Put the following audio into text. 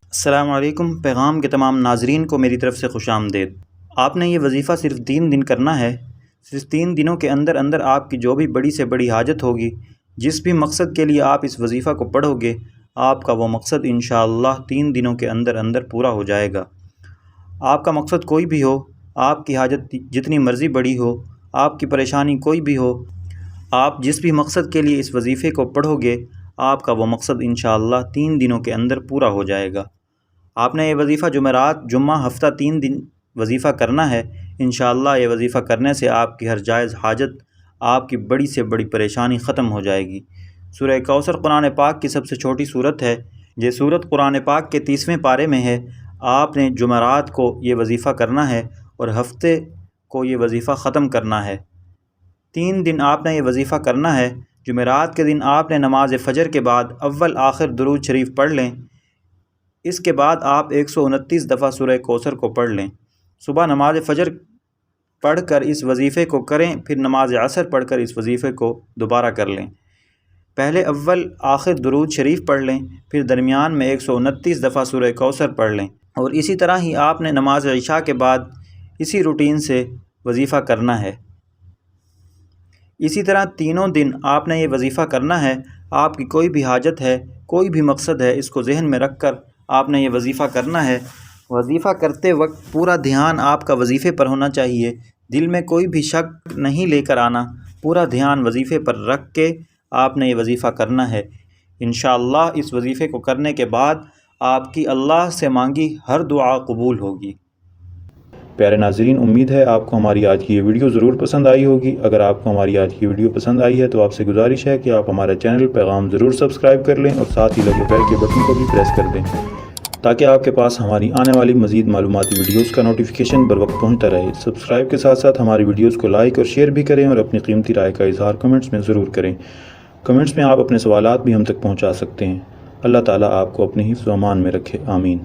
السلام علیکم۔ پیغام کے تمام ناظرین کو میری طرف سے خوش آمدید۔ آپ نے یہ وظیفہ صرف 3 دن کرنا ہے۔ صرف 3 دنوں کے اندر اندر آپ کی جو بھی بڑی سے بڑی حاجت ہوگی، جس بھی مقصد کے لیے آپ اس وظیفہ کو پڑھو گے، آپ کا وہ مقصد انشاءاللہ 3 دنوں کے اندر اندر پورا ہو جائے گا۔ آپ کا مقصد کوئی بھی ہو، آپ کی حاجت جتنی مرضی بڑی ہو، آپ کی پریشانی کوئی بھی ہو، آپ جس بھی مقصد کے لیے اس وظیفے کو پڑھو گے، آپ کا وہ مقصد انشاءاللہ 3 دنوں کے اندر پورا ہو جائے گا۔ آپ نے یہ وظیفہ جمعرات، جمعہ، ہفتہ 3 دن وظیفہ کرنا ہے۔ انشاءاللہ یہ وظیفہ کرنے سے آپ کی ہر جائز حاجت، آپ کی بڑی سے بڑی پریشانی ختم ہو جائے گی۔ سورہ کوثر قرآن پاک کی سب سے چھوٹی سورت ہے۔ یہ سورت قرآن پاک کے 30ویں پارے میں ہے۔ آپ نے جمعرات کو یہ وظیفہ کرنا ہے اور ہفتے کو یہ وظیفہ ختم کرنا ہے۔ 3 دن آپ نے یہ وظیفہ کرنا ہے۔ جمعرات کے دن آپ نے نماز فجر کے بعد اول آخر درود شریف پڑھ لیں۔ اس کے بعد آپ 129 دفعہ سورہ کوثر کو پڑھ لیں۔ صبح نماز فجر پڑھ کر اس وظیفے کو کریں، پھر نماز عصر پڑھ کر اس وظیفے کو دوبارہ کر لیں۔ پہلے اول آخر درود شریف پڑھ لیں، پھر درمیان میں 129 دفعہ سورہ کوثر پڑھ لیں، اور اسی طرح ہی آپ نے نماز عشاء کے بعد اسی روٹین سے وظیفہ کرنا ہے۔ اسی طرح تینوں دن آپ نے یہ وظیفہ کرنا ہے۔ آپ کی کوئی بھی حاجت ہے، کوئی بھی مقصد ہے، اس کو ذہن میں رکھ کر آپ نے یہ وظیفہ کرنا ہے۔ وظیفہ کرتے وقت پورا دھیان آپ کا وظیفے پر ہونا چاہیے، دل میں کوئی بھی شک نہیں لے کر آنا، پورا دھیان وظیفے پر رکھ کے آپ نے یہ وظیفہ کرنا ہے۔ انشاءاللہ اس وظیفے کو کرنے کے بعد آپ کی اللہ سے مانگی ہر دعا قبول ہوگی۔ پیارے ناظرین، امید ہے آپ کو ہماری آج کی یہ ویڈیو ضرور پسند آئی ہوگی۔ اگر آپ کو ہماری آج کی ویڈیو پسند آئی ہے تو آپ سے گزارش ہے کہ آپ ہمارا چینل پیغام ضرور سبسکرائب کر لیں اور ساتھ ہی لگے بیل کے بٹن کو بھی پریس کر دیں تاکہ آپ کے پاس ہماری آنے والی مزید معلوماتی ویڈیوز کا نوٹیفیکیشن بر وقت پہنچتا رہے۔ سبسکرائب کے ساتھ ساتھ ہماری ویڈیوز کو لائک اور شیئر بھی کریں اور اپنی قیمتی رائے کا اظہار کمنٹس میں ضرور کریں۔ کمنٹس میں آپ اپنے سوالات بھی ہم تک پہنچا سکتے ہیں۔ اللہ تعالیٰ آپ کو اپنے حفظ و امان میں رکھے، آمین۔